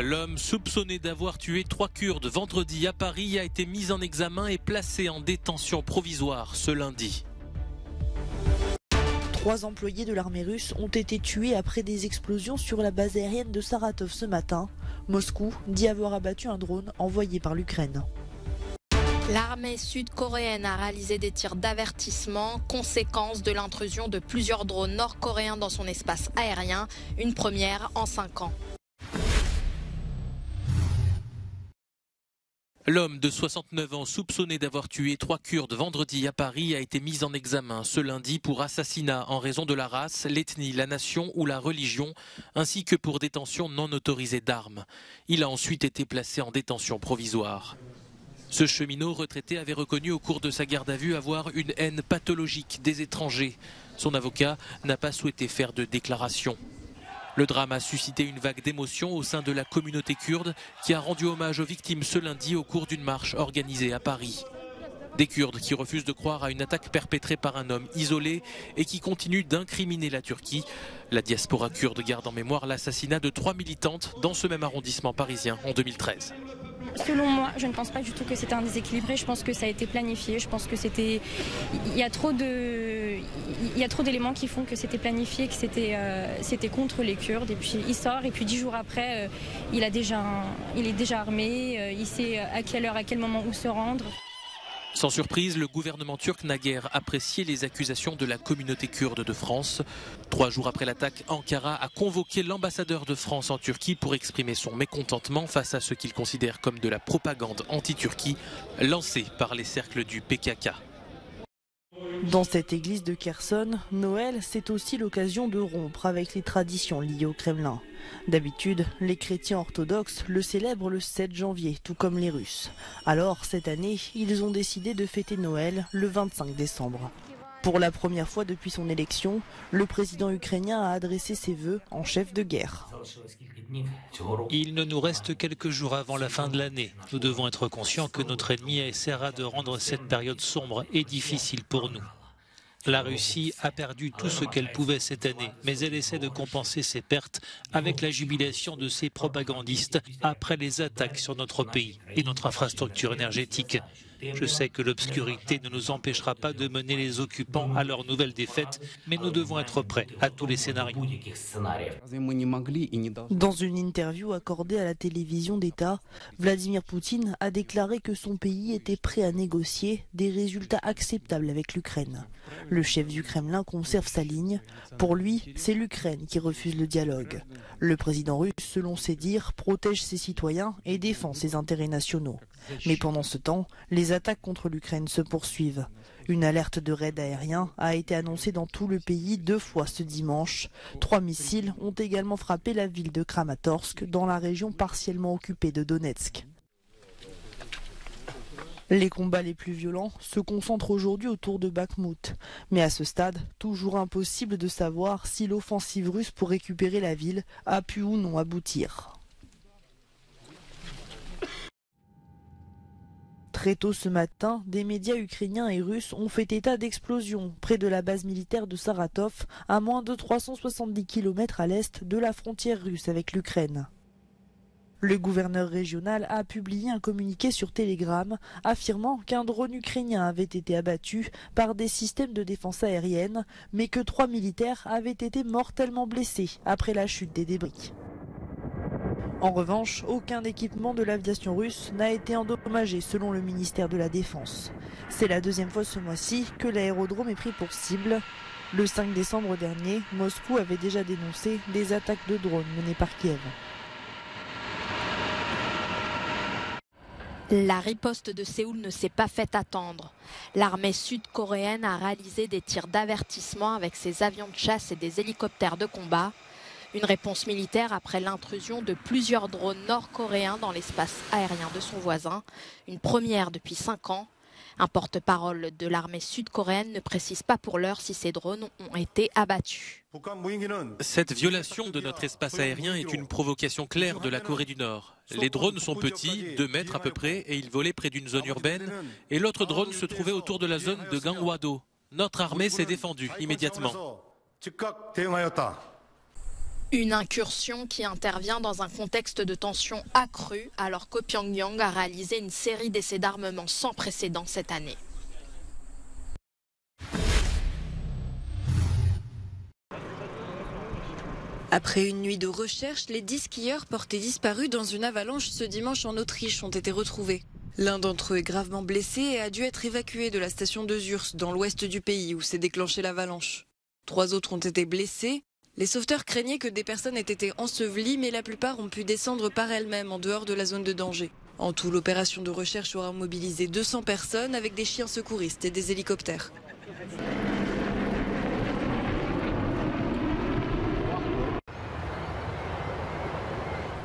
L'homme soupçonné d'avoir tué 3 Kurdes vendredi à Paris a été mis en examen et placé en détention provisoire ce lundi. 3 employés de l'armée russe ont été tués après des explosions sur la base aérienne de Saratov ce matin. Moscou dit avoir abattu un drone envoyé par l'Ukraine. L'armée sud-coréenne a réalisé des tirs d'avertissement, conséquence de l'intrusion de plusieurs drones nord-coréens dans son espace aérien, une première en 5 ans. L'homme de 69 ans soupçonné d'avoir tué 3 Kurdes vendredi à Paris a été mis en examen ce lundi pour assassinat en raison de la race, l'ethnie, la nation ou la religion, ainsi que pour détention non autorisée d'armes. Il a ensuite été placé en détention provisoire. Ce cheminot retraité avait reconnu au cours de sa garde à vue avoir une haine pathologique des étrangers. Son avocat n'a pas souhaité faire de déclaration. Le drame a suscité une vague d'émotion au sein de la communauté kurde qui a rendu hommage aux victimes ce lundi au cours d'une marche organisée à Paris. Des Kurdes qui refusent de croire à une attaque perpétrée par un homme isolé et qui continuent d'incriminer la Turquie. La diaspora kurde garde en mémoire l'assassinat de 3 militantes dans ce même arrondissement parisien en 2013. Selon moi, je ne pense pas du tout que c'était un déséquilibré. Je pense que ça a été planifié. Je pense que il y a trop d'éléments qui font que c'était planifié, que c'était contre les Kurdes. Et puis il sort et puis 10 jours après, il est déjà armé. Il sait à quelle heure, à quel moment où se rendre. Sans surprise, le gouvernement turc n'a guère apprécié les accusations de la communauté kurde de France. 3 jours après l'attaque, Ankara a convoqué l'ambassadeur de France en Turquie pour exprimer son mécontentement face à ce qu'il considère comme de la propagande anti-Turquie lancée par les cercles du PKK. Dans cette église de Kherson, Noël, c'est aussi l'occasion de rompre avec les traditions liées au Kremlin. D'habitude, les chrétiens orthodoxes le célèbrent le 7 janvier, tout comme les Russes. Alors, cette année, ils ont décidé de fêter Noël le 25 décembre. Pour la première fois depuis son élection, le président ukrainien a adressé ses vœux en chef de guerre. Il ne nous reste quelques jours avant la fin de l'année. Nous devons être conscients que notre ennemi essaiera de rendre cette période sombre et difficile pour nous. La Russie a perdu tout ce qu'elle pouvait cette année, mais elle essaie de compenser ses pertes avec la jubilation de ses propagandistes après les attaques sur notre pays et notre infrastructure énergétique. Je sais que l'obscurité ne nous empêchera pas de mener les occupants à leur nouvelle défaite, mais nous devons être prêts à tous les scénarios. Dans une interview accordée à la télévision d'État, Vladimir Poutine a déclaré que son pays était prêt à négocier des résultats acceptables avec l'Ukraine. Le chef du Kremlin conserve sa ligne. Pour lui, c'est l'Ukraine qui refuse le dialogue. Le président russe, selon ses dires, protège ses citoyens et défend ses intérêts nationaux. Mais pendant ce temps, les attaques contre l'Ukraine se poursuivent. Une alerte de raid aérien a été annoncée dans tout le pays 2 fois ce dimanche. 3 missiles ont également frappé la ville de Kramatorsk, dans la région partiellement occupée de Donetsk. Les combats les plus violents se concentrent aujourd'hui autour de Bakhmout. Mais à ce stade, toujours impossible de savoir si l'offensive russe pour récupérer la ville a pu ou non aboutir. Très tôt ce matin, des médias ukrainiens et russes ont fait état d'explosions près de la base militaire de Saratov, à moins de 370 km à l'est de la frontière russe avec l'Ukraine. Le gouverneur régional a publié un communiqué sur Telegram affirmant qu'un drone ukrainien avait été abattu par des systèmes de défense aérienne, mais que 3 militaires avaient été mortellement blessés après la chute des débris. En revanche, aucun équipement de l'aviation russe n'a été endommagé selon le ministère de la Défense. C'est la 2e fois ce mois-ci que l'aérodrome est pris pour cible. Le 5 décembre dernier, Moscou avait déjà dénoncé des attaques de drones menées par Kiev. La riposte de Séoul ne s'est pas fait attendre. L'armée sud-coréenne a réalisé des tirs d'avertissement avec ses avions de chasse et des hélicoptères de combat. Une réponse militaire après l'intrusion de plusieurs drones nord-coréens dans l'espace aérien de son voisin. Une première depuis 5 ans. Un porte-parole de l'armée sud-coréenne ne précise pas pour l'heure si ces drones ont été abattus. Cette violation de notre espace aérien est une provocation claire de la Corée du Nord. Les drones sont petits, 2 mètres à peu près, et ils volaient près d'une zone urbaine. Et l'autre drone se trouvait autour de la zone de Gangwon-do. Notre armée s'est défendue immédiatement. Une incursion qui intervient dans un contexte de tension accrue alors que Pyongyang a réalisé une série d'essais d'armement sans précédent cette année. Après une nuit de recherche, les 10 skieurs portés disparus dans une avalanche ce dimanche en Autriche ont été retrouvés. L'un d'entre eux est gravement blessé et a dû être évacué de la station de Zürs dans l'ouest du pays où s'est déclenchée l'avalanche. 3 autres ont été blessés. Les sauveteurs craignaient que des personnes aient été ensevelies, mais la plupart ont pu descendre par elles-mêmes en dehors de la zone de danger. En tout, l'opération de recherche aura mobilisé 200 personnes avec des chiens secouristes et des hélicoptères.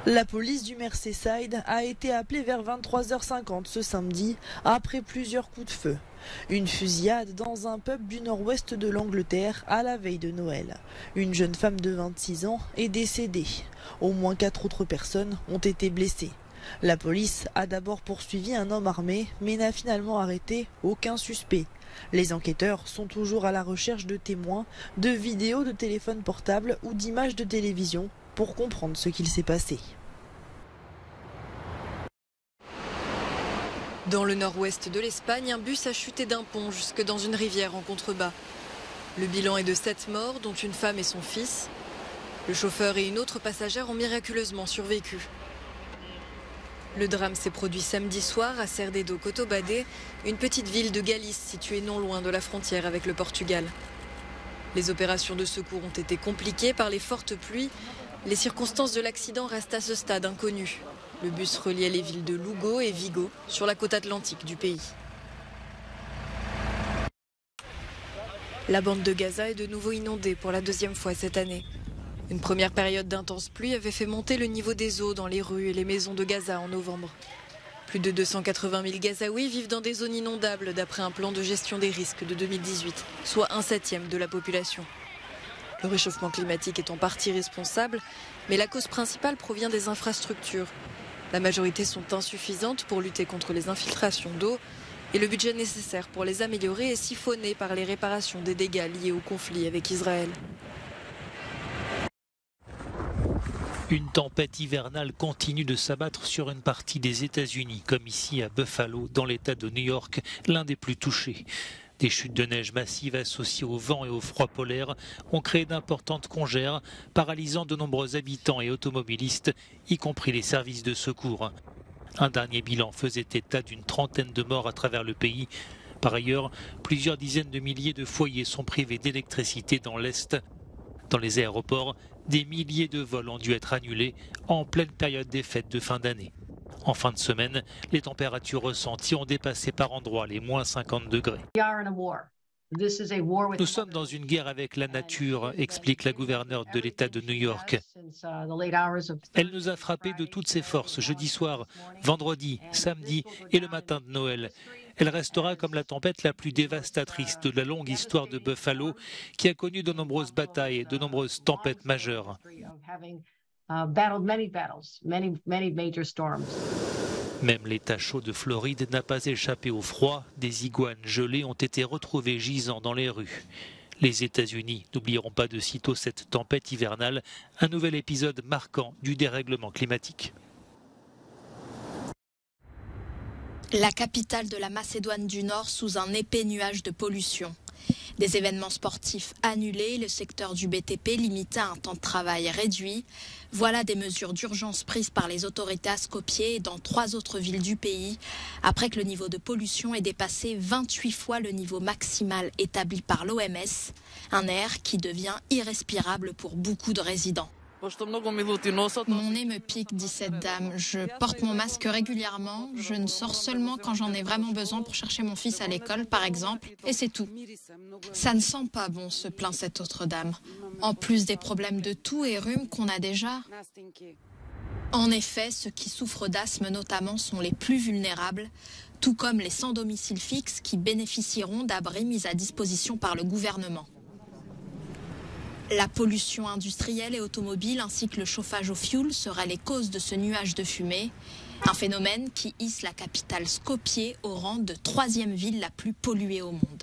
La police du Merseyside a été appelée vers 23h50 ce samedi après plusieurs coups de feu. Une fusillade dans un pub du nord-ouest de l'Angleterre à la veille de Noël. Une jeune femme de 26 ans est décédée. Au moins 4 autres personnes ont été blessées. La police a d'abord poursuivi un homme armé mais n'a finalement arrêté aucun suspect. Les enquêteurs sont toujours à la recherche de témoins, de vidéos de téléphones portables ou d'images de télévision pour comprendre ce qu'il s'est passé. Dans le nord-ouest de l'Espagne, un bus a chuté d'un pont jusque dans une rivière en contrebas. Le bilan est de 7 morts, dont une femme et son fils. Le chauffeur et une autre passagère ont miraculeusement survécu. Le drame s'est produit samedi soir à Cerdedo Cotobade, une petite ville de Galice située non loin de la frontière avec le Portugal. Les opérations de secours ont été compliquées par les fortes pluies. Les circonstances de l'accident restent à ce stade inconnues. Le bus reliait les villes de Lugo et Vigo sur la côte atlantique du pays. La bande de Gaza est de nouveau inondée pour la 2e fois cette année. Une première période d'intenses pluies avait fait monter le niveau des eaux dans les rues et les maisons de Gaza en novembre. Plus de 280 000 Gazaouis vivent dans des zones inondables d'après un plan de gestion des risques de 2018, soit 1/7 de la population. Le réchauffement climatique est en partie responsable, mais la cause principale provient des infrastructures. La majorité sont insuffisantes pour lutter contre les infiltrations d'eau et le budget nécessaire pour les améliorer est siphonné par les réparations des dégâts liés au conflit avec Israël. Une tempête hivernale continue de s'abattre sur une partie des États-Unis, comme ici à Buffalo, dans l'État de New York, l'un des plus touchés. Des chutes de neige massives associées au vent et au froid polaire ont créé d'importantes congères, paralysant de nombreux habitants et automobilistes, y compris les services de secours. Un dernier bilan faisait état d'une trentaine de morts à travers le pays. Par ailleurs, plusieurs dizaines de milliers de foyers sont privés d'électricité dans l'Est. Dans les aéroports, des milliers de vols ont dû être annulés en pleine période des fêtes de fin d'année. En fin de semaine, les températures ressenties ont dépassé par endroits les moins 50 degrés. Nous sommes dans une guerre avec la nature, explique la gouverneure de l'État de New York. Elle nous a frappés de toutes ses forces jeudi soir, vendredi, samedi et le matin de Noël. Elle restera comme la tempête la plus dévastatrice de la longue histoire de Buffalo, qui a connu de nombreuses batailles et de nombreuses tempêtes majeures. Même l'État chaud de Floride n'a pas échappé au froid. Des iguanes gelées ont été retrouvées gisant dans les rues. Les États-Unis n'oublieront pas de sitôt cette tempête hivernale, un nouvel épisode marquant du dérèglement climatique. La capitale de la Macédoine du Nord sous un épais nuage de pollution. Des événements sportifs annulés, le secteur du BTP limité à un temps de travail réduit. Voilà des mesures d'urgence prises par les autorités à Skopje et dans 3 autres villes du pays, après que le niveau de pollution ait dépassé 28 fois le niveau maximal établi par l'OMS, un air qui devient irrespirable pour beaucoup de résidents. Mon nez me pique, dit cette dame. Je porte mon masque régulièrement. Je ne sors seulement quand j'en ai vraiment besoin pour chercher mon fils à l'école, par exemple, et c'est tout. Ça ne sent pas bon, se plaint cette autre dame. En plus des problèmes de toux et rhume qu'on a déjà. En effet, ceux qui souffrent d'asthme notamment sont les plus vulnérables, tout comme les sans domicile fixe qui bénéficieront d'abris mis à disposition par le gouvernement. La pollution industrielle et automobile ainsi que le chauffage au fioul seraient les causes de ce nuage de fumée, un phénomène qui hisse la capitale Skopje au rang de 3e ville la plus polluée au monde.